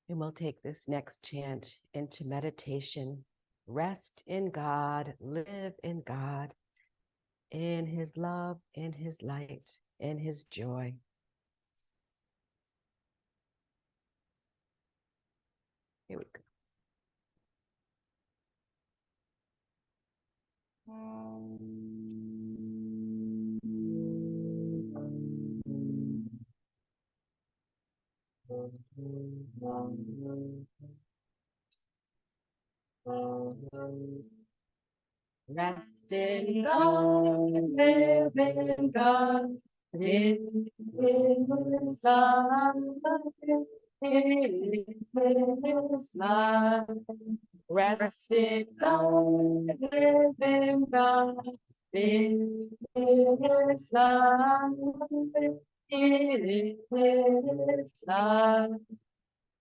And we'll take this next chant into meditation. Rest in God, live in God, in His love, in His light, in His joy. Here we go. Rest in God, live in God, in His love, in His life. Rest in God, live in God, in His love, in His life.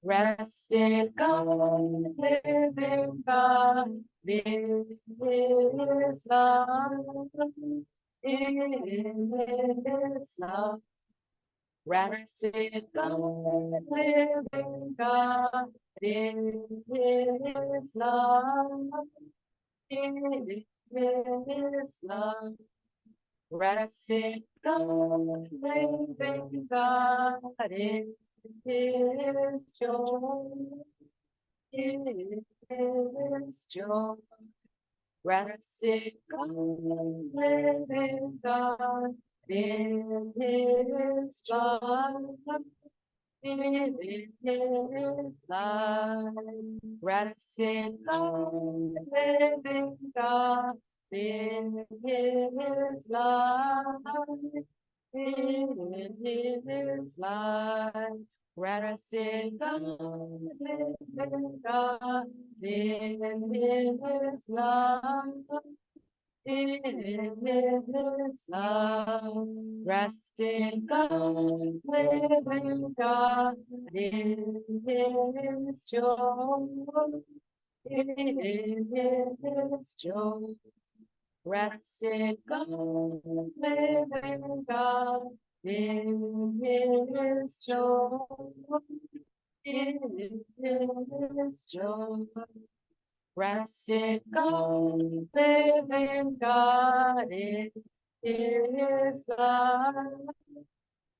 Rest in God, live in God, in His love, in His love. Rest in God, live in God, in His love, in His love. Rest in God, live in God, in His joy, in His joy. Rest in God, live in God, in His love, in His life. Rest in God, live in God, in His love, in His life. Rest in God, live in God, in His love, in His love. Rest in God, live in God, in His joy, in His joy. Rest in God, live in God, in His joy, in His joy. Rest in God, live in God, in His love,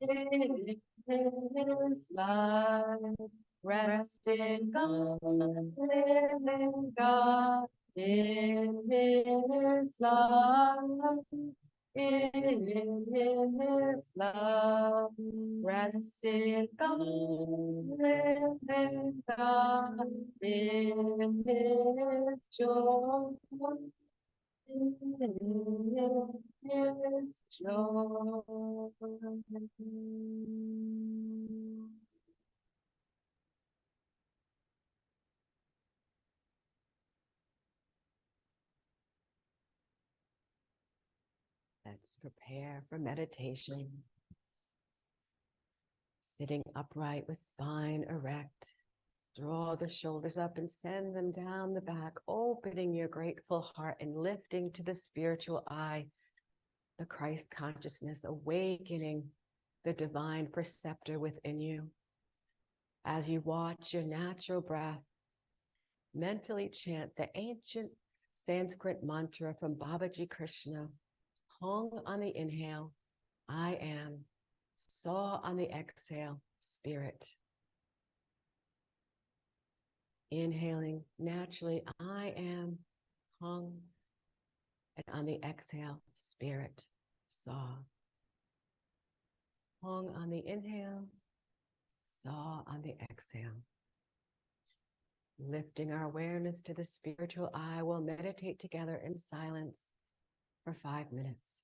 in His love. Rest in God, live in God, in His love, in His love. Rest in God, live in God, in His joy, in His joy. Let's prepare for meditation. Sitting upright with spine erect. Draw the shoulders up and send them down the back, opening your grateful heart and lifting to the spiritual eye, the Christ consciousness, awakening the divine preceptor within you. As you watch your natural breath, mentally chant the ancient Sanskrit mantra from Babaji Krishna. Hung on the inhale, I am. Saw on the exhale, spirit. Inhaling naturally, I am. Hung. And on the exhale, spirit. Saw. Hung on the inhale, saw on the exhale. Lifting our awareness to the spiritual eye, we'll meditate together in silence for 5 minutes.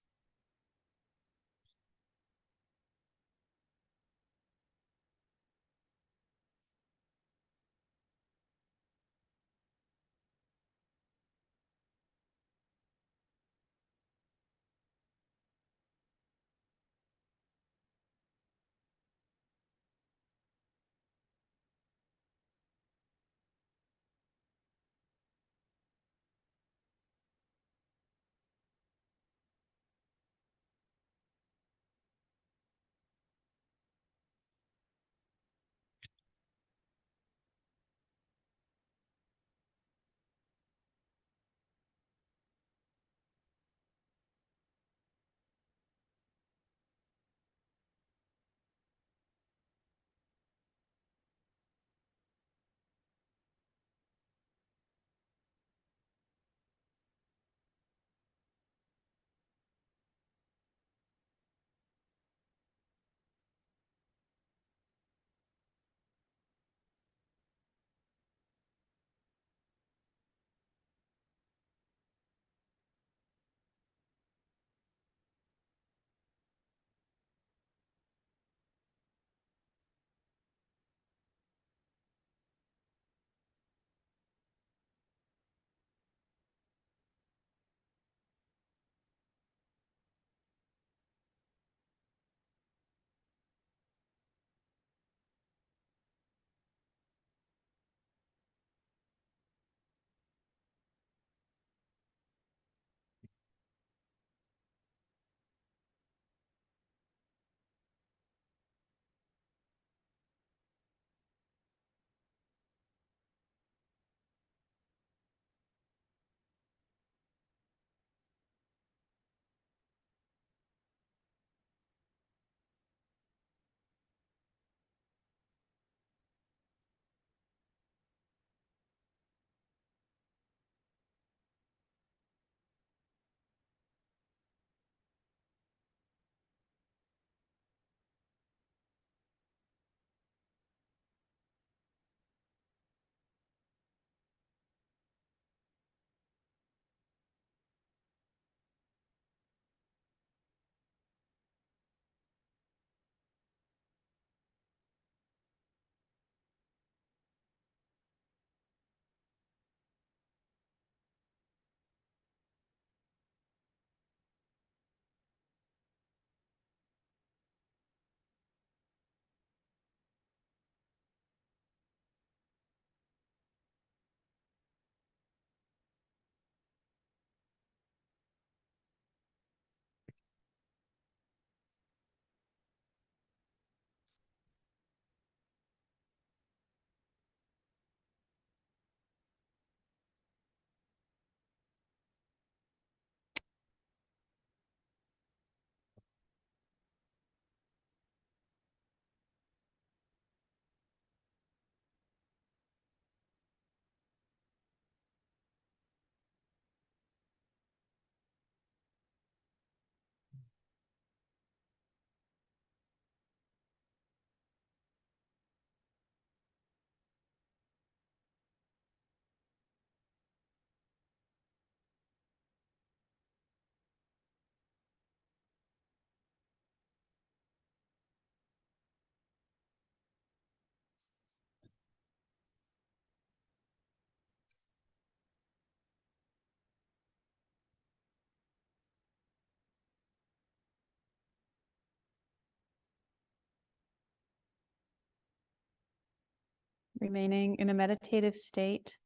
Remaining in a meditative state,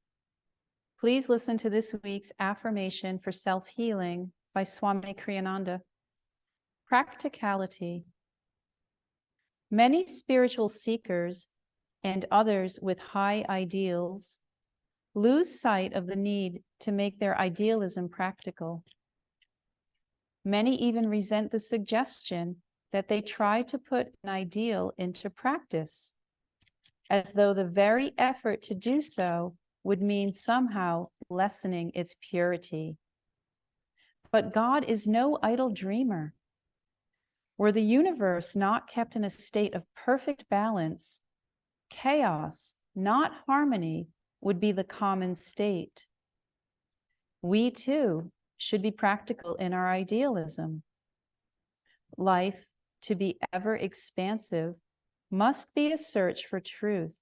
please listen to this week's affirmation for self-healing by Swami Kriyananda. Practicality. Many spiritual seekers and others with high ideals lose sight of the need to make their idealism practical. Many even resent the suggestion that they try to put an ideal into practice, as though the very effort to do so would mean somehow lessening its purity. But God is no idle dreamer. Were the universe not kept in a state of perfect balance, chaos, not harmony, would be the common state. We too should be practical in our idealism. Life, to be ever expansive, must be a search for truth.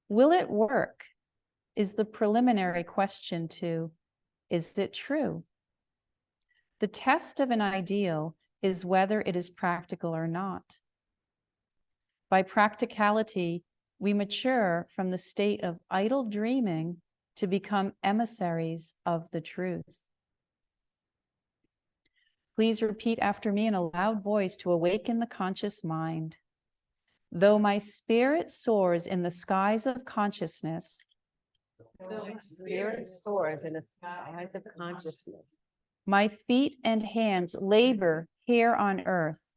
Will it work? Is the preliminary question to, is it true? The test of an ideal is whether it is practical or not. By practicality, we mature from the state of idle dreaming to become emissaries of the truth. Please repeat after me in a loud voice to awaken the conscious mind. Though my spirit soars in the skies of consciousness, my feet and hands labor here on earth.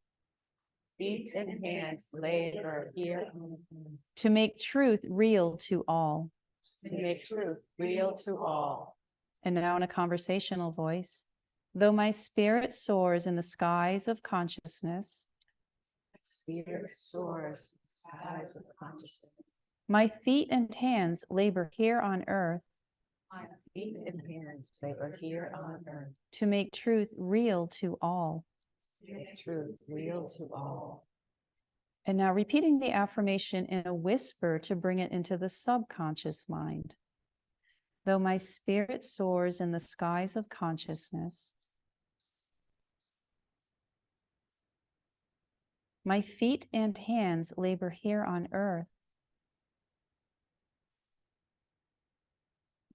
To make truth real to all. And now in a conversational voice. Though my spirit soars in the skies of consciousness. My feet and hands labor here on earth. To make truth real to all. And now repeating the affirmation in a whisper to bring it into the subconscious mind. Though my spirit soars in the skies of consciousness, my feet and hands labor here on earth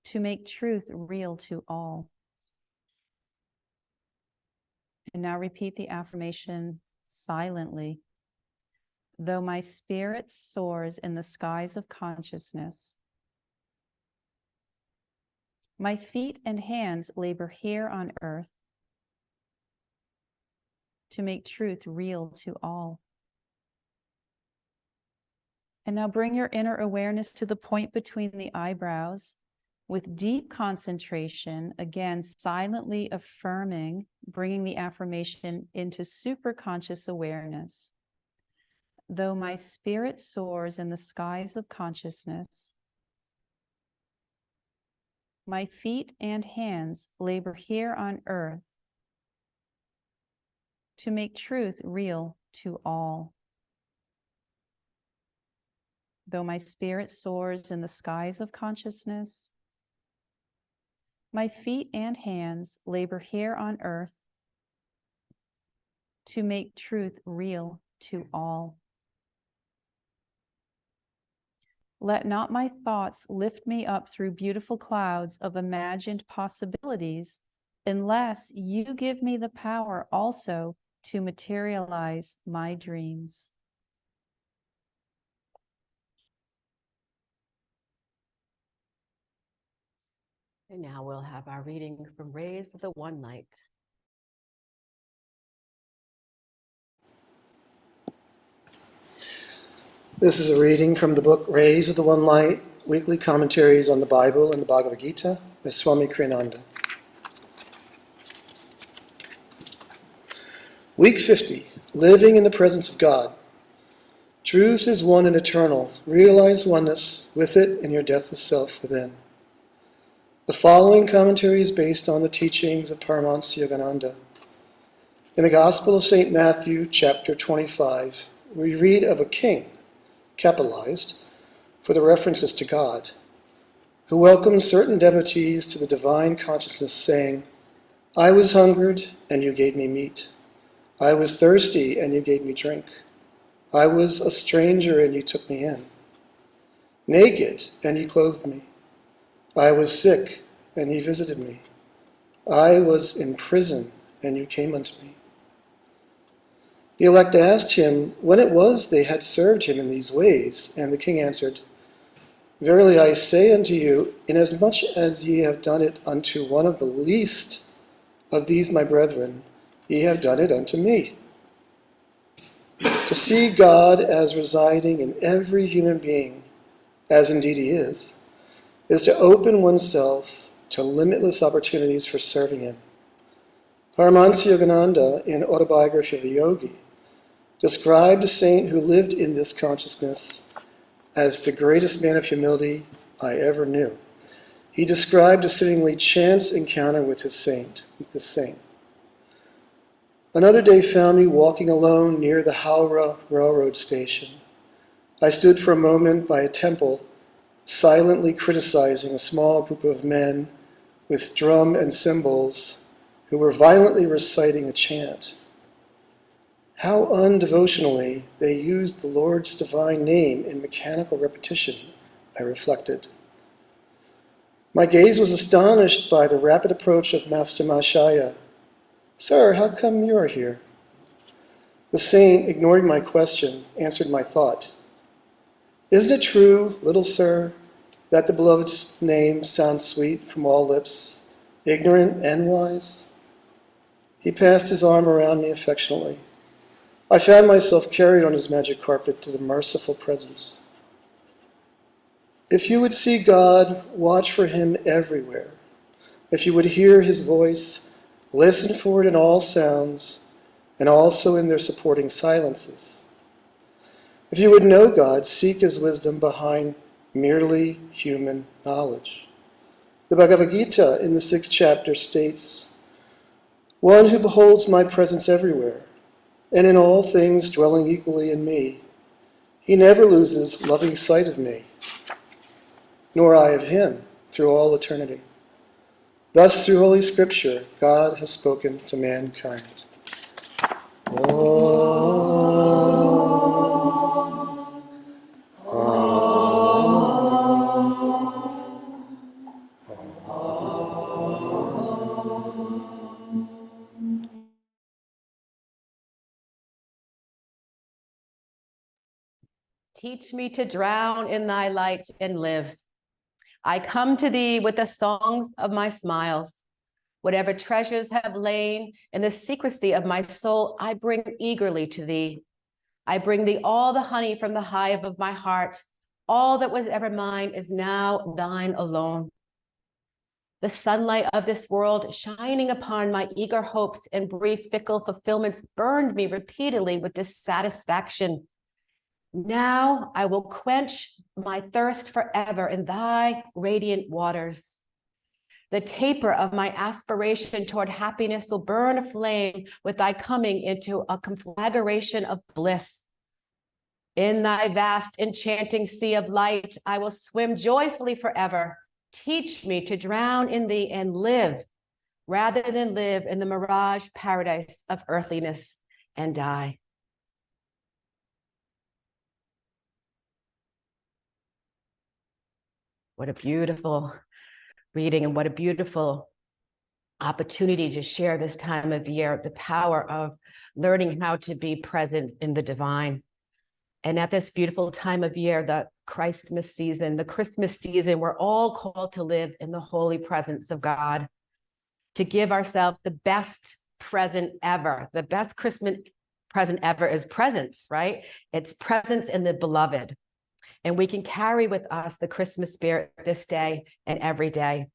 to make truth real to all. And now repeat the affirmation silently. Though my spirit soars in the skies of consciousness, my feet and hands labor here on earth to make truth real to all. And now bring your inner awareness to the point between the eyebrows with deep concentration, again, silently affirming, bringing the affirmation into superconscious awareness. Though my spirit soars in the skies of consciousness, my feet and hands labor here on earth to make truth real to all. Though my spirit soars in the skies of consciousness, my feet and hands labor here on earth to make truth real to all. Let not my thoughts lift me up through beautiful clouds of imagined possibilities unless you give me the power also to materialize my dreams. And now we'll have our reading from Rays of the One Light. This is a reading from the book Rays of the One Light, Weekly Commentaries on the Bible and the Bhagavad Gita by Swami Kriyananda. Week 50, Living in the Presence of God. Truth is one and eternal. Realize oneness with it in your deathless self within. The following commentary is based on the teachings of Paramahansa Yogananda. In the Gospel of St. Matthew, chapter 25, we read of a king, capitalized, for the references to God, who welcomed certain devotees to the divine consciousness, saying, I was hungered, and you gave me meat. I was thirsty, and you gave me drink. I was a stranger, and you took me in. naked, and he clothed me. I was sick, and he visited me. I was in prison, and you came unto me. The elect asked him when it was they had served him in these ways, and the king answered, Verily I say unto you, inasmuch as ye have done it unto one of the least of these my brethren, ye have done it unto me. To see God as residing in every human being, as indeed he is to open oneself to limitless opportunities for serving him. Paramahansa Yogananda, in Autobiography of a Yogi, described a saint who lived in this consciousness as the greatest man of humility I ever knew. He described a seemingly chance encounter with this saint. Another day found me walking alone near the Howrah railroad station. I stood for a moment by a temple, silently criticizing a small group of men with drum and cymbals who were violently reciting a chant. How undevotionally they used the Lord's divine name in mechanical repetition, I reflected. My gaze was astonished by the rapid approach of Master Mahashaya. Sir, how come you are here? The saint, ignoring my question, answered my thought. Isn't it true, little sir, that the beloved's name sounds sweet from all lips, ignorant and wise? He passed his arm around me affectionately. I found myself carried on his magic carpet to the merciful presence. If you would see God, watch for him everywhere. If you would hear his voice, listen for it in all sounds, and also in their supporting silences. If you would know God, seek his wisdom behind merely human knowledge. The Bhagavad Gita in the 6th chapter states, One who beholds my presence everywhere, and in all things dwelling equally in me, he never loses loving sight of me, nor I of him through all eternity. Thus, through Holy Scripture, God has spoken to mankind. Teach me to drown in thy light and live. I come to thee with the songs of my smiles. Whatever treasures have lain in the secrecy of my soul, I bring eagerly to thee. I bring thee all the honey from the hive of my heart. All that was ever mine is now thine alone. The sunlight of this world shining upon my eager hopes and brief fickle fulfillments burned me repeatedly with dissatisfaction. Now I will quench my thirst forever in thy radiant waters. The taper of my aspiration toward happiness will burn aflame with thy coming into a conflagration of bliss. In thy vast enchanting sea of light, I will swim joyfully forever. Teach me to drown in thee and live, rather than live in the mirage paradise of earthliness and die. What a beautiful reading, and what a beautiful opportunity to share this time of year, the power of learning how to be present in the divine. And at this beautiful time of year, the Christmas season, the Christmas season, we're all called to live in the holy presence of God, to give ourselves the best present ever. The best Christmas present ever is presence, right? It's presence in the beloved. And we can carry with us the Christmas spirit this day and every day.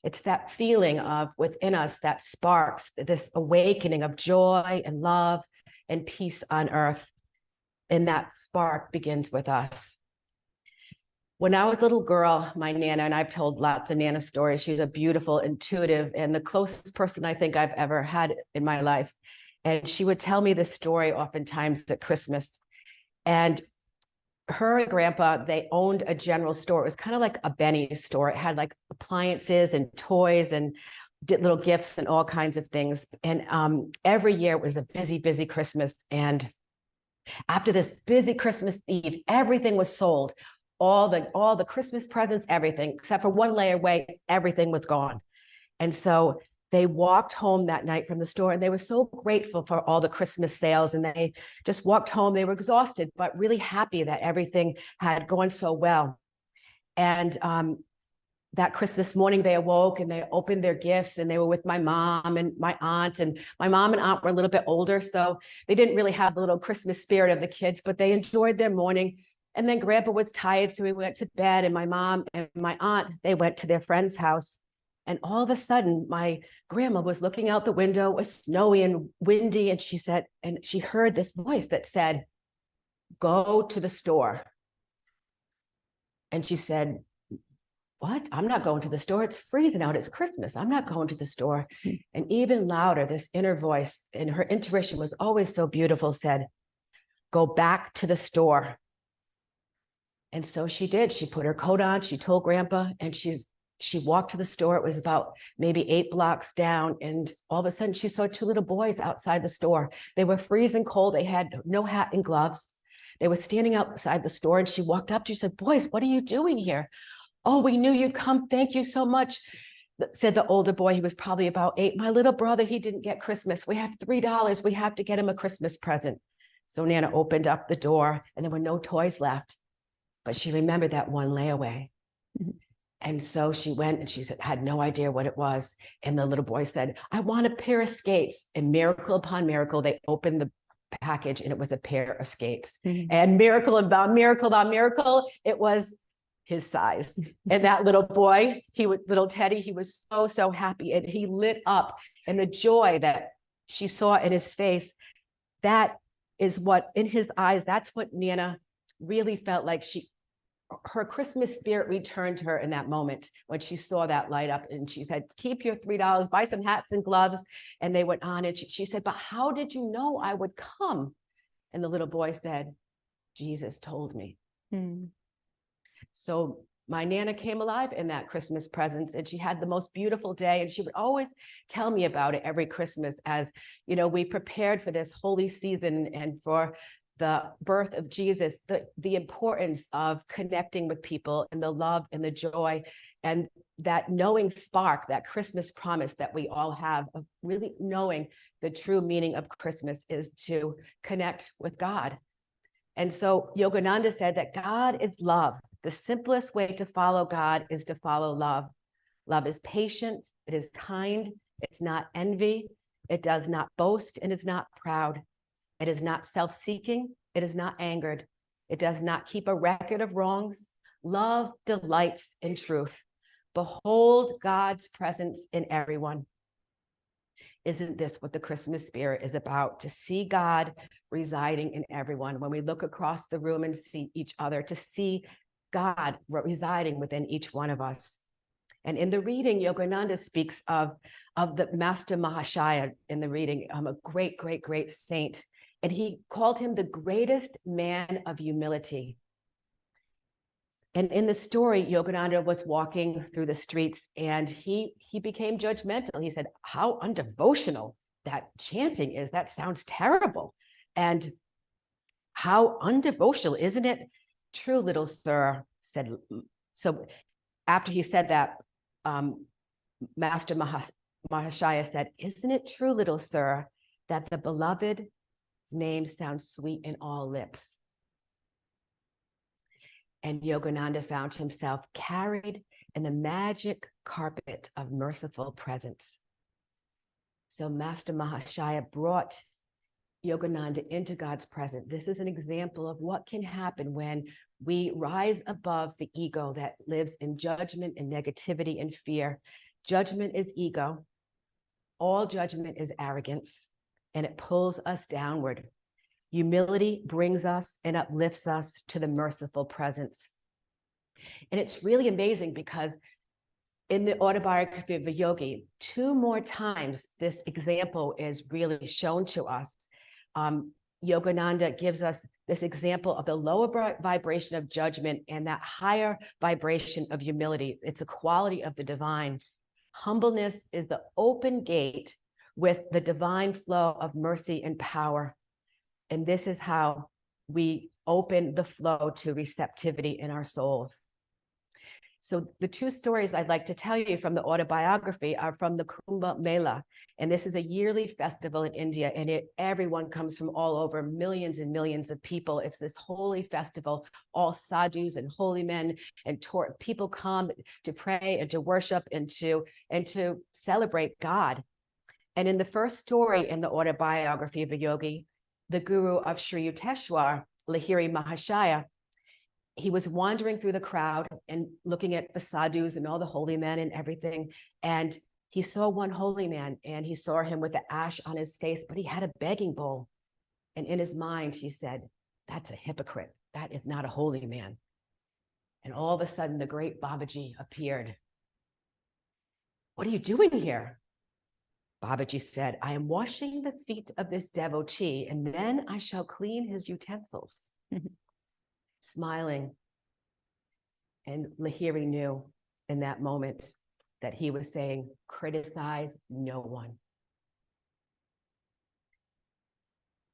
It's that feeling of within us that sparks this awakening of joy and love and peace on earth. And that spark begins with us. When I was a little girl, my Nana, and I've told lots of Nana stories, she's a beautiful, intuitive, and the closest person I think I've ever had in my life. And she would tell me this story oftentimes at Christmas. And her and grandpa, they owned a general store. It was kind of like a Benny's store. It had like appliances and toys and little gifts and all kinds of things. And every year it was a busy, busy Christmas. And after this busy Christmas Eve, everything was sold. all the Christmas presents, everything, except for one layaway, everything was gone. And so they walked home that night from the store, and they were so grateful for all the Christmas sales. And they just walked home. They were exhausted, but really happy that everything had gone so well. And that Christmas morning, they awoke and they opened their gifts, and they were with my mom and my aunt. And my mom and aunt were a little bit older, so they didn't really have the little Christmas spirit of the kids, but they enjoyed their morning. And then Grandpa was tired, so we went to bed. And my mom and my aunt, they went to their friend's house. And all of a sudden, my grandma was looking out the window. It was snowy and windy. And she said, and she heard this voice that said, "Go to the store." And she said, "What? I'm not going to the store. It's freezing out. It's Christmas. I'm not going to the store." And even louder, this inner voice, and her intuition was always so beautiful, said, "Go back to the store." And so she did. She put her coat on. She told Grandpa, and she walked to the store. It was about maybe 8 blocks down. And all of a sudden, she saw 2 little boys outside the store. They were freezing cold. They had no hat and gloves. They were standing outside the store. And she walked up to, she said, "Boys, what are you doing here?" "Oh, we knew you'd come. Thank you so much," said the older boy. He was probably about 8. "My little brother, he didn't get Christmas. We have $3. We have to get him a Christmas present." So Nana opened up the door, and there were no toys left. But she remembered that one layaway. And so she went, and she said, had no idea what it was. And the little boy said, "I want a pair of skates." And miracle upon miracle, they opened the package, and it was a pair of skates. And miracle about miracle about miracle, it was his size. And that little boy, little Teddy, he was so, so happy. And he lit up. And the joy that she saw in his face, that is what, in his eyes, that's what Nana really felt like. Her Christmas spirit returned to her in that moment when she saw that light up. And she said, "Keep your $3, buy some hats and gloves." And they went on. And she said, "But how did you know I would come?" And the little boy said, "Jesus told me." So my Nana came alive in that Christmas presents, and she had the most beautiful day. And she would always tell me about it every Christmas, as, you know, we prepared for this holy season and for the birth of Jesus, the importance of connecting with people, and the love and the joy, and that knowing spark, that Christmas promise that we all have of really knowing the true meaning of Christmas is to connect with God. And so Yogananda said that God is love. The simplest way to follow God is to follow love. Love is patient, it is kind, it's not envy, it does not boast, and it's not proud. It is not self-seeking. It is not angered. It does not keep a record of wrongs. Love delights in truth. Behold God's presence in everyone. Isn't this what the Christmas spirit is about? To see God residing in everyone. When we look across the room and see each other, to see God residing within each one of us. And in the reading, Yogananda speaks of the Master Mahashaya in the reading, a great, great, great saint. And he called him the greatest man of humility. And in the story, Yogananda was walking through the streets, and he became judgmental. He said, "How undevotional that chanting is. That sounds terrible. And how undevotional, isn't it true, little sir?" said. So after he said that, Master Mahashaya said, "Isn't it true, little sir, that the beloved name sounds sweet in all lips?" And Yogananda found himself carried in the magic carpet of merciful presence. So Master Mahashaya brought Yogananda into God's presence. This is an example of what can happen when we rise above the ego that lives in judgment and negativity and fear. Judgment is ego. All judgment is arrogance, and it pulls us downward. Humility brings us and uplifts us to the merciful presence. And it's really amazing because in the autobiography of a yogi, 2 more times this example is really shown to us. Yogananda gives us this example of the lower vibration of judgment and that higher vibration of humility. It's a quality of the divine. Humbleness is the open gate with the divine flow of mercy and power. And this is how we open the flow to receptivity in our souls. So the two stories I'd like to tell you from the autobiography are from the Kumbh Mela. And this is a yearly festival in India, and everyone comes from all over, millions and millions of people. It's this holy festival. All sadhus and holy men and people come to pray and to worship and to celebrate God. And in the first story in the autobiography of a yogi, the guru of Sri Yukteswar, Lahiri Mahashaya, he was wandering through the crowd and looking at the sadhus and all the holy men and everything. And he saw one holy man, and he saw him with the ash on his face, but he had a begging bowl. And in his mind, he said, that's a hypocrite. That is not a holy man. And all of a sudden, the great Babaji appeared. What are you doing here? Babaji said, I am washing the feet of this devotee, and then I shall clean his utensils. Smiling. And Lahiri knew in that moment that he was saying, criticize no one.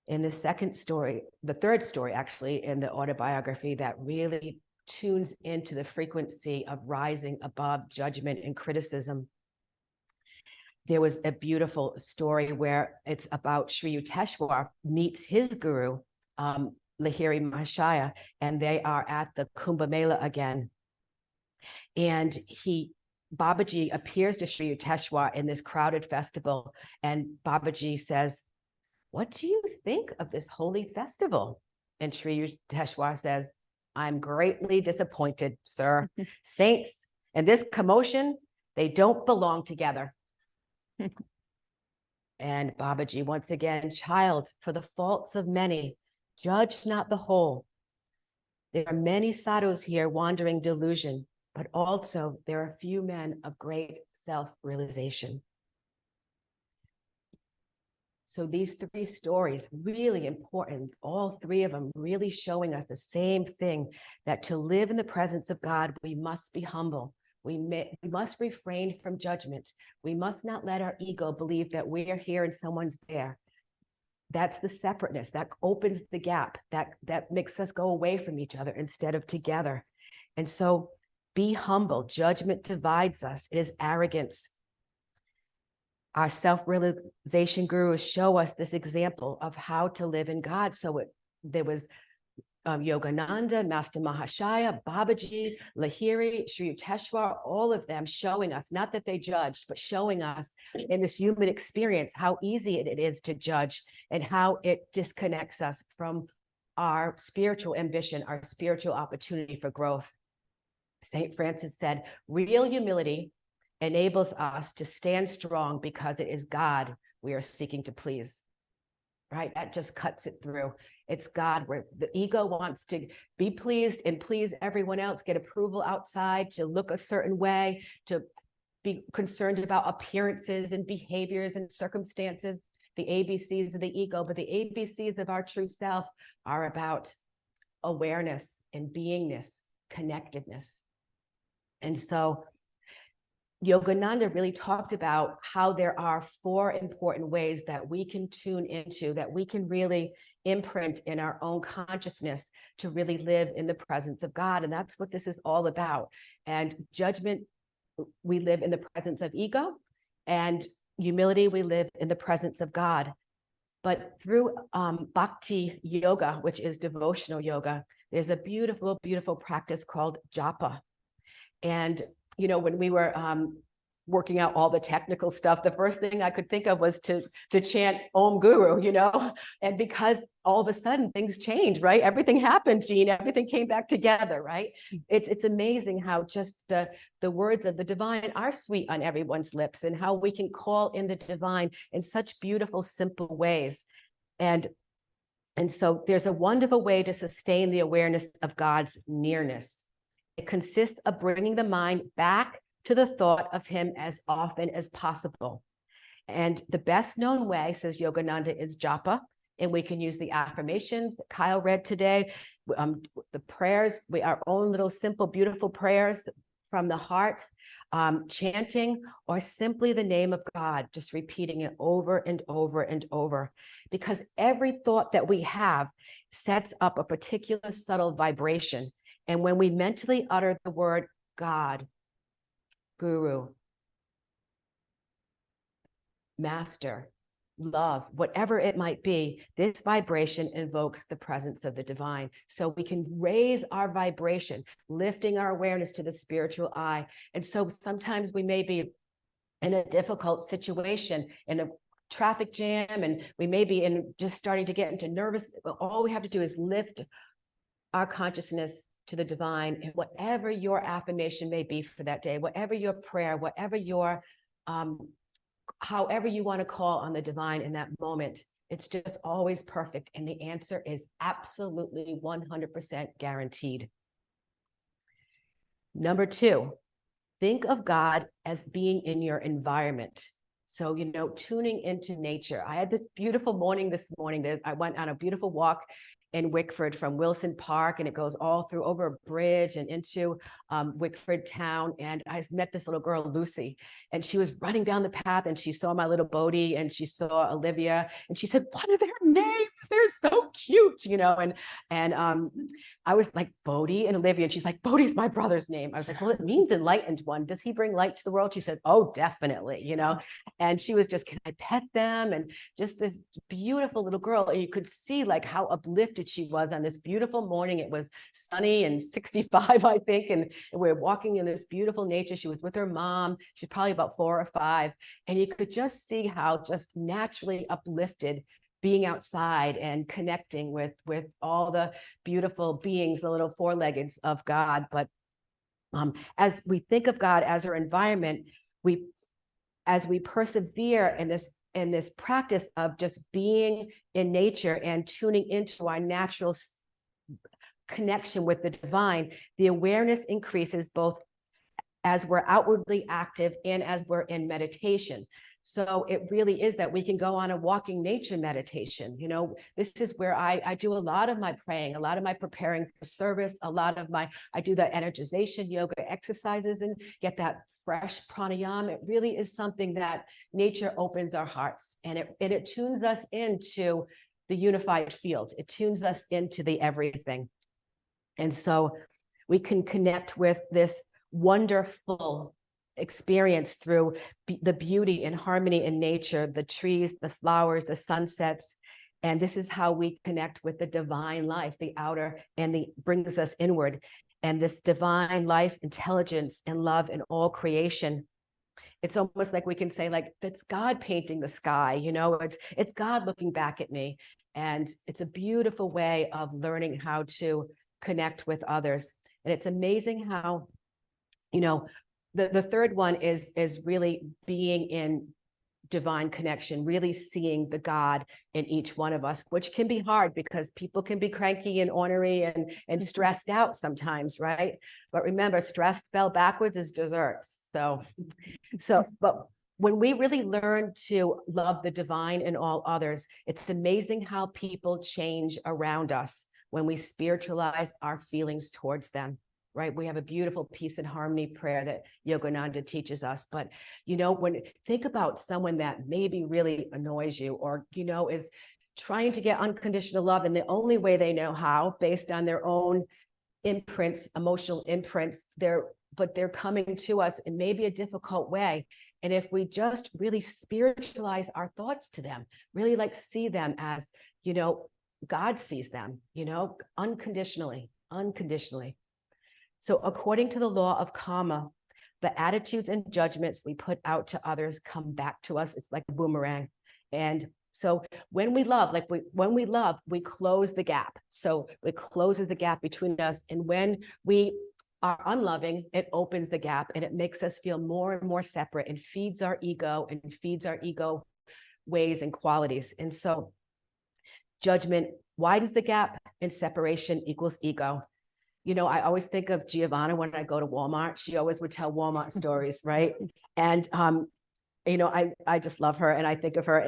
In the second story, the third story actually in the autobiography that really tunes into the frequency of rising above judgment and criticism, there was a beautiful story where it's about Sri Yukteswar meets his guru, Lahiri Mahashaya, and they are at the Kumbh Mela again. And Babaji appears to Sri Yukteswar in this crowded festival, and Babaji says, what do you think of this holy festival? And Sri Yukteswar says, I'm greatly disappointed, sir. Saints and this commotion, they don't belong together. And Babaji, once again, child, for the faults of many, judge not the whole. There are many sadhus here wandering delusion, but also there are few men of great self-realization. So these three stories, really important, all three of them really showing us the same thing, that to live in the presence of God, we must be humble. We must refrain from judgment. We must not let our ego believe that we're here and someone's there. That's the separateness that opens the gap, that makes us go away from each other instead of together. And so be humble. Judgment divides us. It is arrogance. Our self-realization gurus show us this example of how to live in God. So there was Yogananda, Master Mahashaya, Babaji, Lahiri, Sri Yukteswar, all of them showing us, not that they judged, but showing us in this human experience how easy it is to judge and how it disconnects us from our spiritual ambition, our spiritual opportunity for growth. St. Francis said, real humility enables us to stand strong because it is God we are seeking to please. Right? That just cuts it through. It's God, where the ego wants to be pleased and please everyone else, get approval outside, to look a certain way, to be concerned about appearances and behaviors and circumstances, the ABCs of the ego. But the ABCs of our true self are about awareness and beingness, connectedness. And so Yogananda really talked about how there are 4 important ways that we can tune into, that we can really imprint in our own consciousness to really live in the presence of God. And that's what this is all about. And judgment, we live in the presence of ego, and humility, we live in the presence of God. But through bhakti yoga, which is devotional yoga, there's a beautiful, beautiful practice called japa. And you know, when we were working out all the technical stuff, the first thing I could think of was to chant Om Guru, you know, and because all of a sudden things changed, right? Everything happened, Jean, everything came back together, right? It's amazing how just the words of the divine are sweet on everyone's lips, and how we can call in the divine in such beautiful, simple ways. And so there's a wonderful way to sustain the awareness of God's nearness. It consists of bringing the mind back to the thought of him as often as possible. And the best known way, says Yogananda, is japa. And we can use the affirmations that Kyle read today, the prayers, our own little simple, beautiful prayers from the heart. chanting, or simply the name of God, just repeating it over and over and over, because every thought that we have sets up a particular subtle vibration. And when we mentally utter the word God, Guru, Master, love, whatever it might be, this vibration invokes the presence of the divine. So we can raise our vibration, lifting our awareness to the spiritual eye. And so sometimes we may be in a difficult situation, in a traffic jam, and we may be in just starting to get into nervous. All we have to do is lift our consciousness to the divine, and whatever your affirmation may be for that day, whatever your prayer, whatever your however you want to call on the divine in that moment, it's just always perfect. And the answer is absolutely 100% guaranteed. Number 2, think of God as being in your environment. So, tuning into nature. I had this beautiful morning this morning. I went on a beautiful walk in Wickford from Wilson Park, and it goes all through over a bridge and into Wickford town. And I met this little girl, Lucy, and she was running down the path, and she saw my little Bodhi, and she saw Olivia, and she said, "What are their names? They're so cute," and I was like, "Bodhi and Olivia," and she's like, "Bodhi's my brother's name." I was like, "Well, it means enlightened one. Does he bring light to the world?" She said, "Oh, definitely," and she was just, "Can I pet them?" And just this beautiful little girl. And you could see like how uplifted she was on this beautiful morning. It was sunny and 65, I think. And we were walking in this beautiful nature. She was with her mom. She's probably about 4 or 5. And you could just see how just naturally uplifted being outside and connecting with all the beautiful beings, the little 4-leggeds of God. But as we think of God as our environment, as we persevere in this practice of just being in nature and tuning into our natural connection with the divine, the awareness increases both as we're outwardly active and as we're in meditation. So it really is that we can go on a walking nature meditation. This is where I do a lot of my praying, a lot of my preparing for service, I do the energization yoga exercises and get that fresh pranayama. It really is something that nature opens our hearts, and it tunes us into the unified field. It tunes us into the everything. And so we can connect with this wonderful experience through the beauty and harmony in nature, the trees, the flowers, the sunsets. And this is how we connect with the divine life, the outer, and brings us inward. And this divine life, intelligence, and love in all creation. It's almost like we can say, like, that's God painting the sky, it's God looking back at me. And it's a beautiful way of learning how to connect with others. And it's amazing how, the third one is really being in divine connection, really seeing the God in each one of us, which can be hard because people can be cranky and ornery and stressed out sometimes, right? But remember, stress spelled backwards is desserts. But when we really learn to love the divine in all others, it's amazing how people change around us when we spiritualize our feelings towards them. Right? We have a beautiful peace and harmony prayer that Yogananda teaches us. But, think about someone that maybe really annoys you or, is trying to get unconditional love in the only way they know how, based on their own imprints, emotional imprints, but they're coming to us in maybe a difficult way. And if we just really spiritualize our thoughts to them, really like see them as, God sees them, unconditionally. So according to the law of karma, the attitudes and judgments we put out to others come back to us. It's like a boomerang. And so when we love, we close the gap. So it closes the gap between us. And when we are unloving, it opens the gap and it makes us feel more and more separate and feeds our ego ways and qualities. And so judgment widens the gap and separation equals ego. I always think of Giovanna when I go to Walmart. She always would tell Walmart stories, right? And I just love her, and I think of her,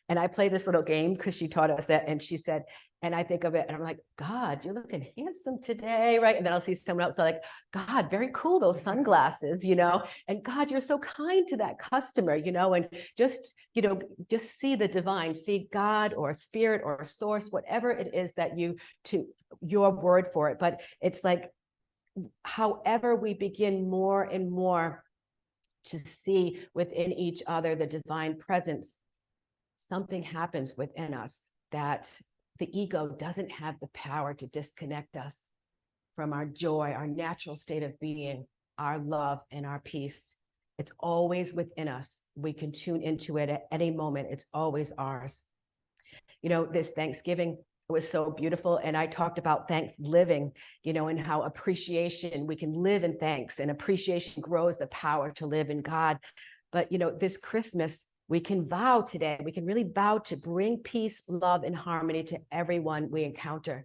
and I play this little game because she taught us that, and she said, And I think of it and I'm like, God, you're looking handsome today, right? And then I'll see someone else like, God, very cool, those sunglasses, and God, you're so kind to that customer, and just, just see the divine, see God or spirit or source, whatever it is that to your word for it. But it's like, however we begin more and more to see within each other the divine presence, something happens within us that the ego doesn't have the power to disconnect us from our joy, our natural state of being, our love, and our peace. It's always within us. We can tune into it at any moment. It's always ours. This Thanksgiving was so beautiful. And I talked about thanks living, and how appreciation, we can live in thanks, and appreciation grows the power to live in God. But, this Christmas, we can vow today, we can really vow to bring peace, love, and harmony to everyone we encounter.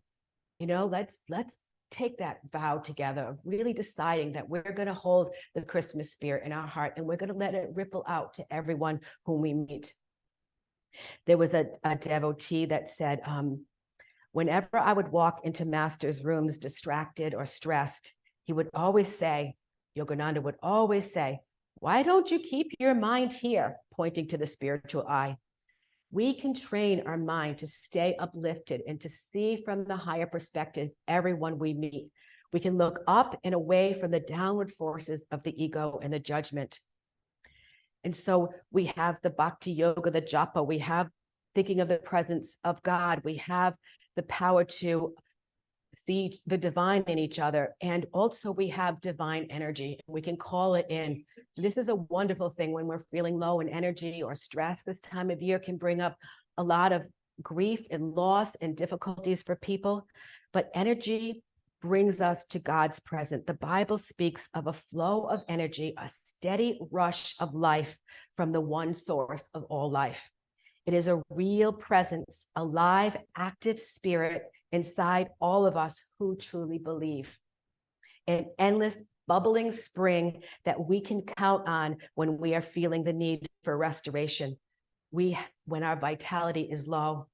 Let's take that vow together of really deciding that we're going to hold the Christmas spirit in our heart, and we're going to let it ripple out to everyone whom we meet. There was a devotee that said, whenever I would walk into Master's rooms distracted or stressed, he would always say, Yogananda would always say, why don't you keep your mind here, pointing to the spiritual eye? We can train our mind to stay uplifted and to see from the higher perspective everyone we meet. We can look up and away from the downward forces of the ego and the judgment. And so we have the bhakti yoga, the japa, we have thinking of the presence of God, we have the power to see the divine in each other. And also we have divine energy. We can call it in. This is a wonderful thing when we're feeling low in energy or stress. This time of year can bring up a lot of grief and loss and difficulties for people. But energy brings us to God's presence. The Bible speaks of a flow of energy, a steady rush of life from the one source of all life. It is a real presence, a live, active spirit inside all of us who truly believe. An endless, bubbling spring that we can count on when we are feeling the need for restoration. When our vitality is low,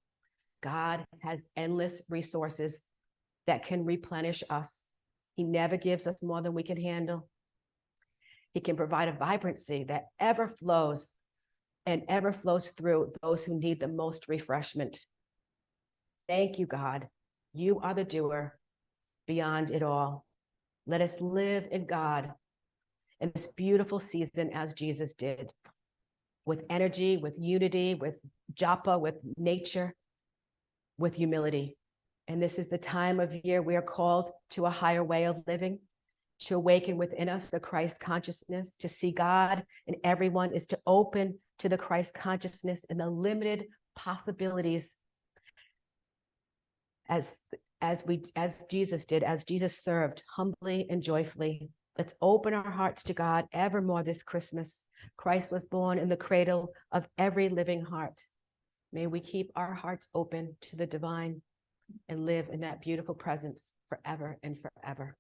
God has endless resources that can replenish us. He never gives us more than we can handle. He can provide a vibrancy that ever flows and ever flows through those who need the most refreshment. Thank you, God. You are the doer beyond it all. Let us live in God in this beautiful season as Jesus did, with energy, with unity, with japa, with nature, with humility. And this is the time of year we are called to a higher way of living, to awaken within us the Christ consciousness, to see God in everyone is to open to the Christ consciousness and the limited possibilities as Jesus did, as Jesus served humbly and joyfully. Let's open our hearts to God evermore this Christmas. Christ was born in the cradle of every living heart. May we keep our hearts open to the divine and live in that beautiful presence forever and forever.